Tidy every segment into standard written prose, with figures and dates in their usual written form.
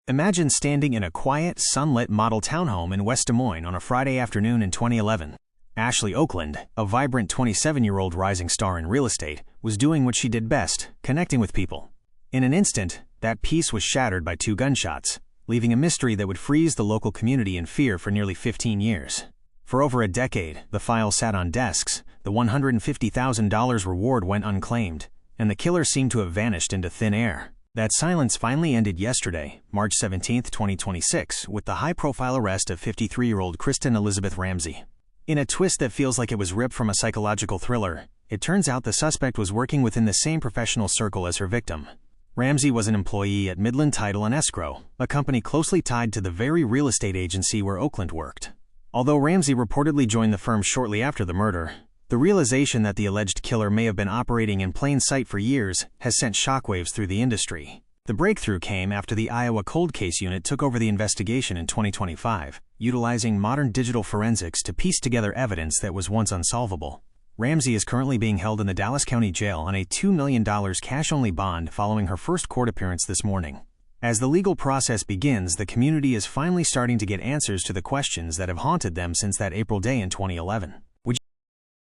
Imagine standing in a quiet, sunlit model townhome in West Des Moines on a Friday afternoon in 2011. Ashley Okland, a vibrant 27-year-old rising star in real estate, was doing what she did best, connecting with people. In an instant, that peace was shattered by 2 gunshots, leaving a mystery that would freeze the local community in fear for nearly 15 years. For over a decade, the file sat on desks, the $150,000 reward went unclaimed, and the killer seemed to have vanished into thin air. That silence finally ended yesterday, March 17, 2026, with the high-profile arrest of 53-year-old Kristen Elizabeth Ramsey. In a twist that feels like it was ripped from a psychological thriller, it turns out the suspect was working within the same professional circle as her victim. Ramsey was an employee at Midland Title and Escrow, a company closely tied to the very real estate agency where Okland worked. Although Ramsey reportedly joined the firm shortly after the murder, the realization that the alleged killer may have been operating in plain sight for years has sent shockwaves through the industry. The breakthrough came after the Iowa Cold Case Unit took over the investigation in 2025, utilizing modern digital forensics to piece together evidence that was once unsolvable. Ramsey is currently being held in the Dallas County Jail on a $2 million cash-only bond following her first court appearance this morning. As the legal process begins, the community is finally starting to get answers to the questions that have haunted them since that April day in 2011.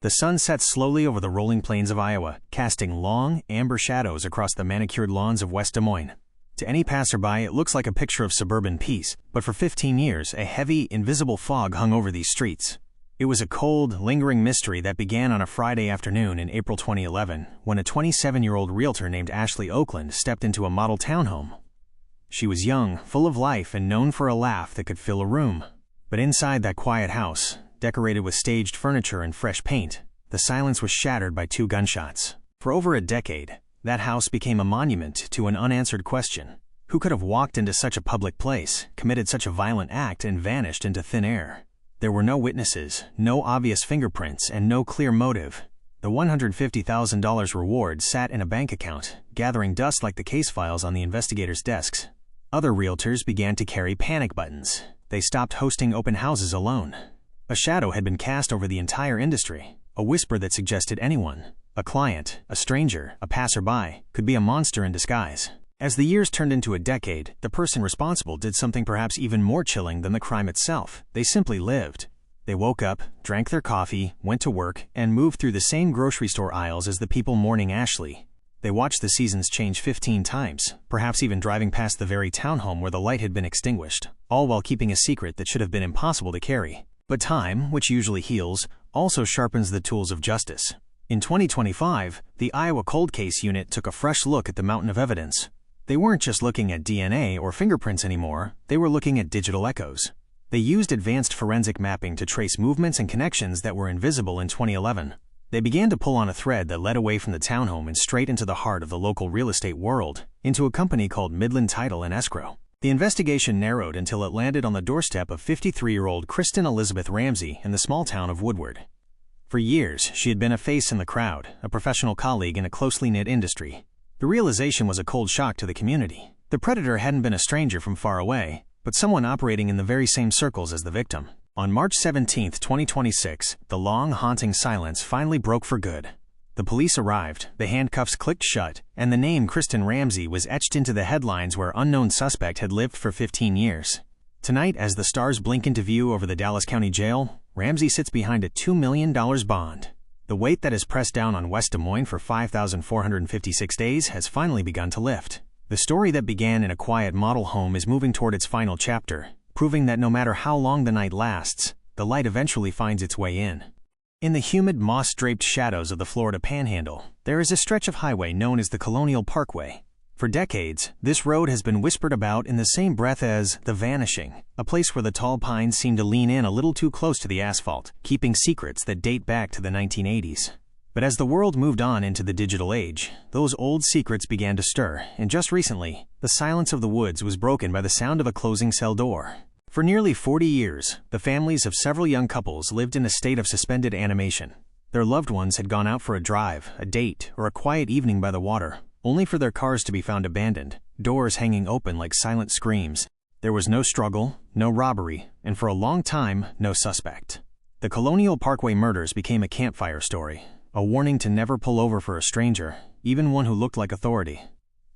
The sun sets slowly over the rolling plains of Iowa, casting long, amber shadows across the manicured lawns of West Des Moines. To any passerby, it looks like a picture of suburban peace, but for 15 years, a heavy, invisible fog hung over these streets. It was a cold, lingering mystery that began on a Friday afternoon in April 2011, when a 27-year-old realtor named Ashley Okland stepped into a model townhome. She was young, full of life, and known for a laugh that could fill a room. But inside that quiet house, decorated with staged furniture and fresh paint, the silence was shattered by 2 gunshots. For over a decade, that house became a monument to an unanswered question. Who could have walked into such a public place, committed such a violent act, and vanished into thin air? There were no witnesses, no obvious fingerprints, and no clear motive. The $150,000 reward sat in a bank account, gathering dust like the case files on the investigators' desks. Other realtors began to carry panic buttons. They stopped hosting open houses alone. A shadow had been cast over the entire industry, a whisper that suggested anyone, a client, a stranger, a passerby, could be a monster in disguise. As the years turned into a decade, the person responsible did something perhaps even more chilling than the crime itself. They simply lived. They woke up, drank their coffee, went to work, and moved through the same grocery store aisles as the people mourning Ashley. They watched the seasons change 15 times, perhaps even driving past the very townhome where the light had been extinguished, all while keeping a secret that should have been impossible to carry. But time, which usually heals, also sharpens the tools of justice. In 2025, the Iowa Cold Case Unit took a fresh look at the mountain of evidence. They weren't just looking at DNA or fingerprints anymore, they were looking at digital echoes. They used advanced forensic mapping to trace movements and connections that were invisible in 2011. They began to pull on a thread that led away from the townhome and straight into the heart of the local real estate world, into a company called Midland Title and Escrow. The investigation narrowed until it landed on the doorstep of 53-year-old Kristen Elizabeth Ramsey in the small town of Woodward. For years, she had been a face in the crowd, a professional colleague in a closely knit industry. The realization was a cold shock to the community. The predator hadn't been a stranger from far away, but someone operating in the very same circles as the victim. On March 17, 2026, the long, haunting silence finally broke for good. The police arrived, the handcuffs clicked shut, and the name Kristen Ramsey was etched into the headlines where unknown suspect had lived for 15 years. Tonight, as the stars blink into view over the Dallas County Jail, Ramsey sits behind a $2 million bond. The weight that has pressed down on West Des Moines for 5,456 days has finally begun to lift. The story that began in a quiet model home is moving toward its final chapter, proving that no matter how long the night lasts, the light eventually finds its way in. In the humid, moss-draped shadows of the Florida Panhandle, there is a stretch of highway known as the Colonial Parkway. For decades, this road has been whispered about in the same breath as the Vanishing, a place where the tall pines seem to lean in a little too close to the asphalt, keeping secrets that date back to the 1980s. But as the world moved on into the digital age, those old secrets began to stir, and just recently, the silence of the woods was broken by the sound of a closing cell door. For nearly 40 years, the families of several young couples lived in a state of suspended animation. Their loved ones had gone out for a drive, a date, or a quiet evening by the water, only for their cars to be found abandoned, doors hanging open like silent screams. There was no struggle, no robbery, and for a long time, no suspect. The Colonial Parkway murders became a campfire story, a warning to never pull over for a stranger, even one who looked like authority.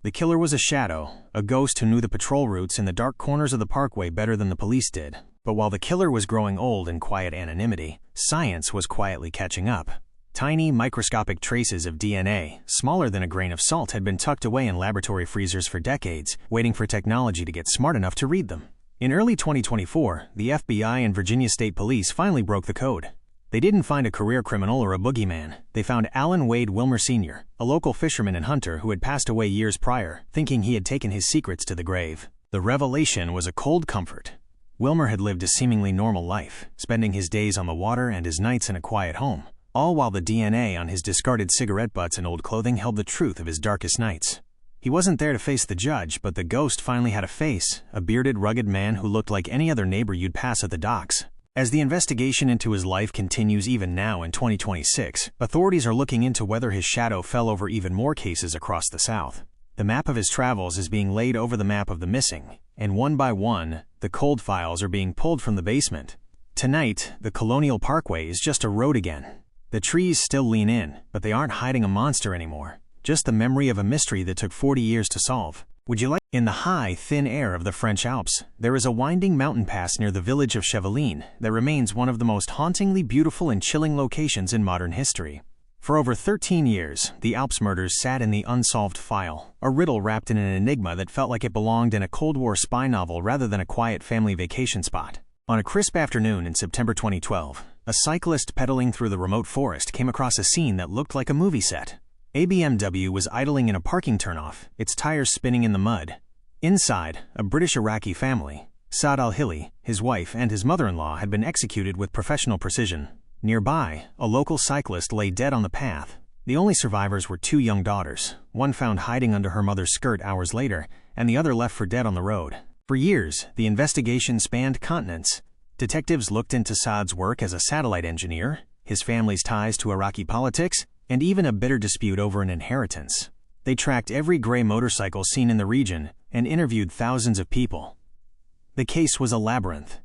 The killer was a shadow, a ghost who knew the patrol routes in the dark corners of the Parkway better than the police did. But while the killer was growing old in quiet anonymity, science was quietly catching up. Tiny, microscopic traces of DNA, smaller than a grain of salt, had been tucked away in laboratory freezers for decades, waiting for technology to get smart enough to read them. In early 2024, the FBI and Virginia State Police finally broke the code. They didn't find a career criminal or a boogeyman. They found Alan Wade Wilmer Sr., a local fisherman and hunter who had passed away years prior, thinking he had taken his secrets to the grave. The revelation was a cold comfort. Wilmer had lived a seemingly normal life, spending his days on the water and his nights in a quiet home, all while the DNA on his discarded cigarette butts and old clothing held the truth of his darkest nights. He wasn't there to face the judge, but the ghost finally had a face, a bearded, rugged man who looked like any other neighbor you'd pass at the docks. As the investigation into his life continues even now in 2026, authorities are looking into whether his shadow fell over even more cases across the South. The map of his travels is being laid over the map of the missing, and one by one, the cold files are being pulled from the basement. Tonight, the Colonial Parkway is just a road again. The trees still lean in, but they aren't hiding a monster anymore, just the memory of a mystery that took 40 years to solve. Would you like? In the high, thin air of the French Alps, there is a winding mountain pass near the village of Cheveline that remains one of the most hauntingly beautiful and chilling locations in modern history. For over 13 years, the Alps murders sat in the unsolved file, a riddle wrapped in an enigma that felt like it belonged in a Cold War spy novel rather than a quiet family vacation spot. On a crisp afternoon in September 2012, a cyclist pedaling through the remote forest came across a scene that looked like a movie set. A BMW was idling in a parking turnoff, its tires spinning in the mud. Inside, a British-Iraqi family, Saad al-Hili, his wife, and his mother-in-law had been executed with professional precision. Nearby, a local cyclist lay dead on the path. The only survivors were two young daughters, one found hiding under her mother's skirt hours later, and the other left for dead on the road. For years, the investigation spanned continents. Detectives looked into Saad's work as a satellite engineer, his family's ties to Iraqi politics, and even a bitter dispute over an inheritance. They tracked every gray motorcycle seen in the region and interviewed thousands of people. The case was a labyrinth.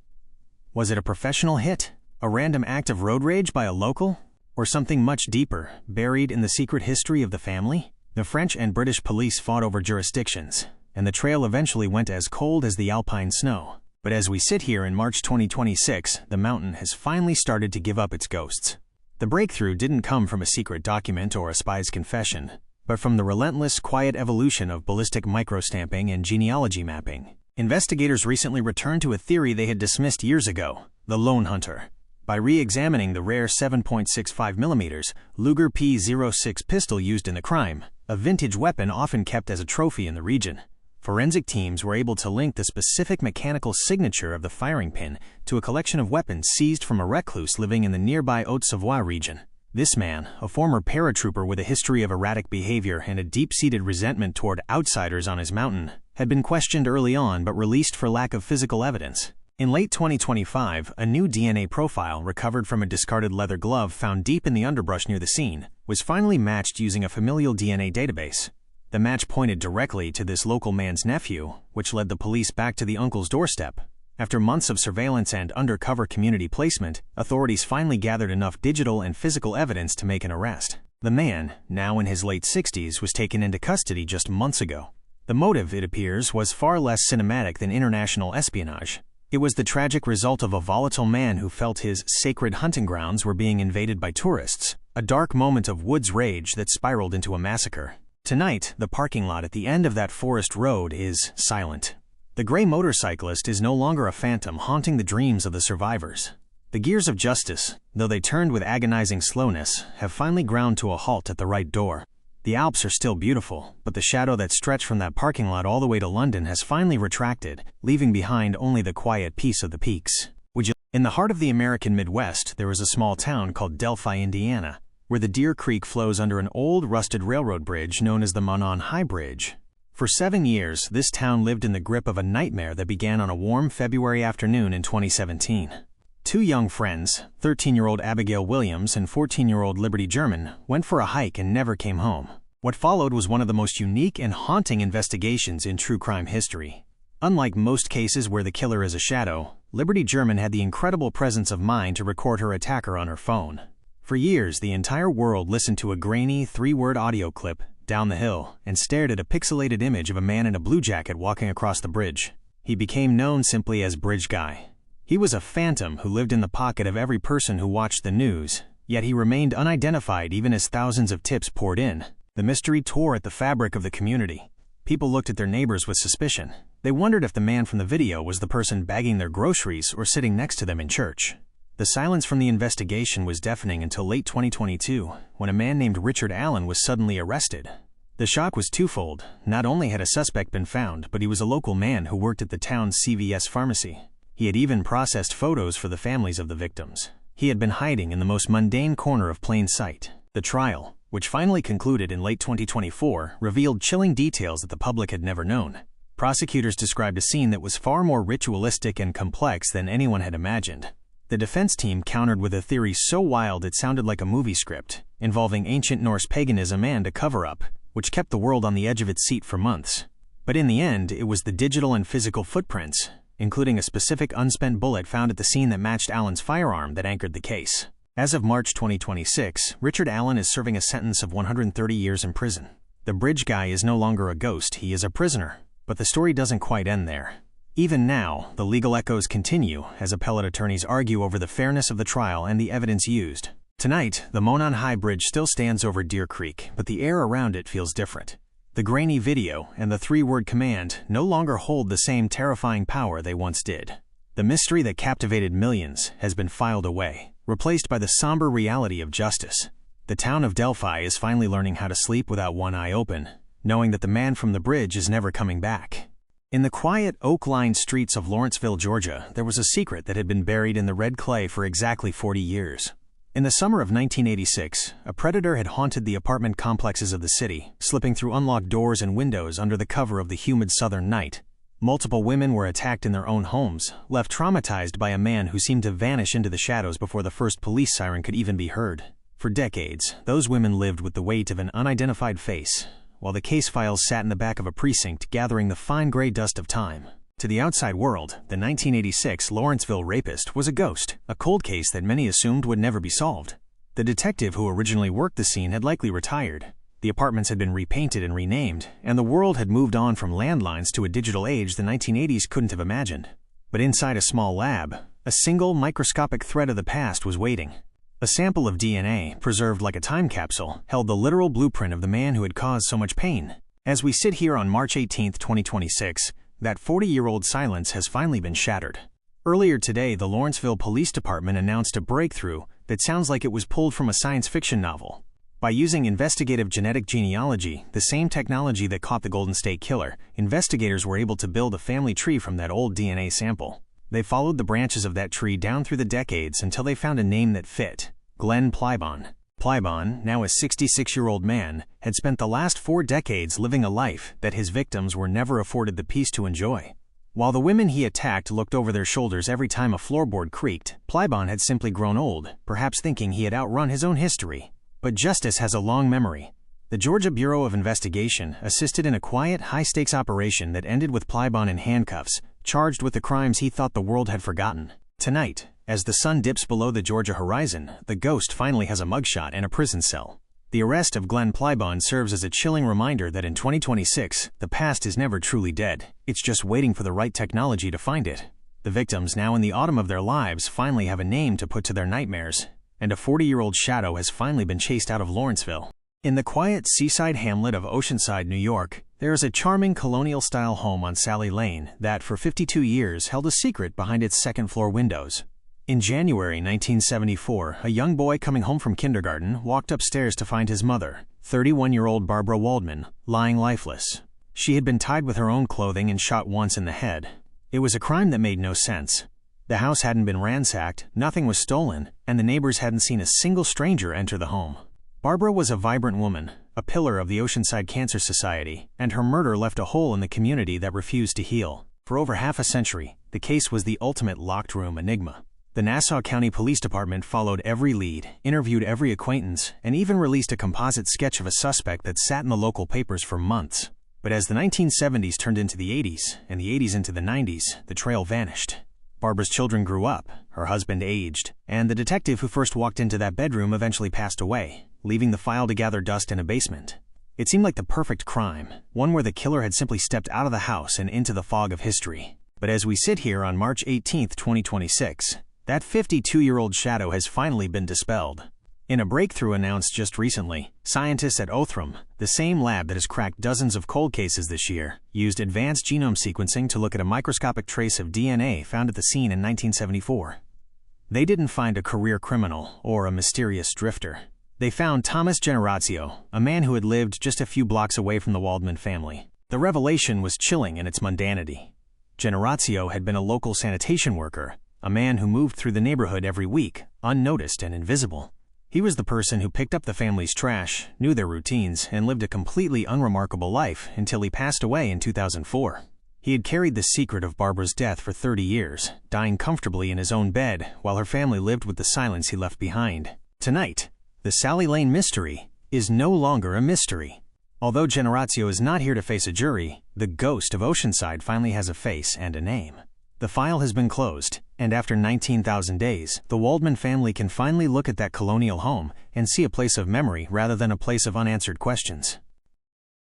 Was it a professional hit, a random act of road rage by a local, or something much deeper, buried in the secret history of the family? The French and British police fought over jurisdictions, and the trail eventually went as cold as the alpine snow. But as we sit here in March 2026, the mountain has finally started to give up its ghosts. The breakthrough didn't come from a secret document or a spy's confession, but from the relentless, quiet evolution of ballistic microstamping and genealogy mapping. Investigators recently returned to a theory they had dismissed years ago: the lone hunter. By re-examining the rare 7.65mm Luger P06 pistol used in the crime, a vintage weapon often kept as a trophy in the region, forensic teams were able to link the specific mechanical signature of the firing pin to a collection of weapons seized from a recluse living in the nearby Haute-Savoie region. This man, a former paratrooper with a history of erratic behavior and a deep-seated resentment toward outsiders on his mountain, had been questioned early on but released for lack of physical evidence. In late 2025, a new DNA profile recovered from a discarded leather glove found deep in the underbrush near the scene was finally matched using a familial DNA database. The match pointed directly to this local man's nephew, which led the police back to the uncle's doorstep. After months of surveillance and undercover community placement, authorities finally gathered enough digital and physical evidence to make an arrest. The man, now in his late 60s, was taken into custody just months ago. The motive, it appears, was far less cinematic than international espionage. It was the tragic result of a volatile man who felt his sacred hunting grounds were being invaded by tourists, a dark moment of woods rage that spiraled into a massacre. Tonight, the parking lot at the end of that forest road is silent. The gray motorcyclist is no longer a phantom haunting the dreams of the survivors. The gears of justice, though they turned with agonizing slowness, have finally ground to a halt at the right door. The Alps are still beautiful, but the shadow that stretched from that parking lot all the way to London has finally retracted, leaving behind only the quiet peace of the peaks. In the heart of the American Midwest, there is a small town called Delphi, Indiana, where the Deer Creek flows under an old rusted railroad bridge known as the Monon High Bridge. For 7 years, this town lived in the grip of a nightmare that began on a warm February afternoon in 2017. Two young friends, 13-year-old Abigail Williams and 14-year-old Liberty German, went for a hike and never came home. What followed was one of the most unique and haunting investigations in true crime history. Unlike most cases where the killer is a shadow, Liberty German had the incredible presence of mind to record her attacker on her phone. For years, the entire world listened to a grainy, three-word audio clip, "Down the Hill," and stared at a pixelated image of a man in a blue jacket walking across the bridge. He became known simply as Bridge Guy. He was a phantom who lived in the pocket of every person who watched the news, yet he remained unidentified even as thousands of tips poured in. The mystery tore at the fabric of the community. People looked at their neighbors with suspicion. They wondered if the man from the video was the person bagging their groceries or sitting next to them in church. The silence from the investigation was deafening until late 2022, when a man named Richard Allen was suddenly arrested. The shock was twofold. Not only had a suspect been found, but he was a local man who worked at the town's CVS pharmacy. He had even processed photos for the families of the victims. He had been hiding in the most mundane corner of plain sight. The trial, which finally concluded in late 2024, revealed chilling details that the public had never known. Prosecutors described a scene that was far more ritualistic and complex than anyone had imagined. The defense team countered with a theory so wild it sounded like a movie script, involving ancient Norse paganism and a cover-up, which kept the world on the edge of its seat for months. But in the end, it was the digital and physical footprints, including a specific unspent bullet found at the scene that matched Allen's firearm, that anchored the case. As of March 2026, Richard Allen is serving a sentence of 130 years in prison. The Bridge Guy is no longer a ghost, he is a prisoner. But the story doesn't quite end there. Even now, the legal echoes continue as appellate attorneys argue over the fairness of the trial and the evidence used. Tonight, the Monon High Bridge still stands over Deer Creek, but the air around it feels different. The grainy video and the three-word command no longer hold the same terrifying power they once did. The mystery that captivated millions has been filed away, replaced by the somber reality of justice. The town of Delphi is finally learning how to sleep without one eye open, knowing that the man from the bridge is never coming back. In the quiet, oak-lined streets of Lawrenceville, Georgia, there was a secret that had been buried in the red clay for exactly 40 years. In the summer of 1986, a predator had haunted the apartment complexes of the city, slipping through unlocked doors and windows under the cover of the humid southern night. Multiple women were attacked in their own homes, left traumatized by a man who seemed to vanish into the shadows before the first police siren could even be heard. For decades, those women lived with the weight of an unidentified face, while the case files sat in the back of a precinct gathering the fine gray dust of time. To the outside world, the 1986 Lawrenceville rapist was a ghost, a cold case that many assumed would never be solved. The detective who originally worked the scene had likely retired. The apartments had been repainted and renamed, and the world had moved on from landlines to a digital age the 1980s couldn't have imagined. But inside a small lab, a single microscopic thread of the past was waiting. A sample of DNA, preserved like a time capsule, held the literal blueprint of the man who had caused so much pain. As we sit here on March 18, 2026, that 40-year-old silence has finally been shattered. Earlier today, the Lawrenceville Police Department announced a breakthrough that sounds like it was pulled from a science fiction novel. By using investigative genetic genealogy, the same technology that caught the Golden State Killer, investigators were able to build a family tree from that old DNA sample. They followed the branches of that tree down through the decades until they found a name that fit: Glenn Plybon. Plybon, now a 66-year-old man, had spent the last 4 decades living a life that his victims were never afforded the peace to enjoy. While the women he attacked looked over their shoulders every time a floorboard creaked, Plybon had simply grown old, perhaps thinking he had outrun his own history. But justice has a long memory. The Georgia Bureau of Investigation assisted in a quiet, high-stakes operation that ended with Plybon in handcuffs, charged with the crimes he thought the world had forgotten. Tonight, as the sun dips below the Georgia horizon, the ghost finally has a mugshot and a prison cell. The arrest of Glenn Plybon serves as a chilling reminder that in 2026, the past is never truly dead. It's just waiting for the right technology to find it. The victims, now in the autumn of their lives, finally have a name to put to their nightmares, and a 40-year-old shadow has finally been chased out of Lawrenceville. In the quiet seaside hamlet of Oceanside, New York, there is a charming colonial-style home on Sally Lane that, for 52 years, held a secret behind its second-floor windows. In January 1974, a young boy coming home from kindergarten walked upstairs to find his mother, 31-year-old Barbara Waldman, lying lifeless. She had been tied with her own clothing and shot once in the head. It was a crime that made no sense. The house hadn't been ransacked, nothing was stolen, and the neighbors hadn't seen a single stranger enter the home. Barbara was a vibrant woman, a pillar of the Oceanside Cancer Society, and her murder left a hole in the community that refused to heal. For over half a century, the case was the ultimate locked room enigma. The Nassau County Police Department followed every lead, interviewed every acquaintance, and even released a composite sketch of a suspect that sat in the local papers for months. But as the 1970s turned into the 80s, and the 80s into the 90s, the trail vanished. Barbara's children grew up, her husband aged, and the detective who first walked into that bedroom eventually passed away, leaving the file to gather dust in a basement. It seemed like the perfect crime, one where the killer had simply stepped out of the house and into the fog of history. But as we sit here on March 18, 2026, that 52-year-old shadow has finally been dispelled. In a breakthrough announced just recently, scientists at Othram, the same lab that has cracked dozens of cold cases this year, used advanced genome sequencing to look at a microscopic trace of DNA found at the scene in 1974. They didn't find a career criminal or a mysterious drifter. They found Thomas Generazio, a man who had lived just a few blocks away from the Waldman family. The revelation was chilling in its mundanity. Generazio had been a local sanitation worker, a man who moved through the neighborhood every week, unnoticed and invisible. He was the person who picked up the family's trash, knew their routines, and lived a completely unremarkable life until he passed away in 2004. He had carried the secret of Barbara's death for 30 years, dying comfortably in his own bed while her family lived with the silence he left behind. Tonight, the Sally Lane mystery is no longer a mystery. Although Generazio is not here to face a jury, the ghost of Oceanside finally has a face and a name. The file has been closed, and after 19,000 days, the Waldman family can finally look at that colonial home and see a place of memory rather than a place of unanswered questions.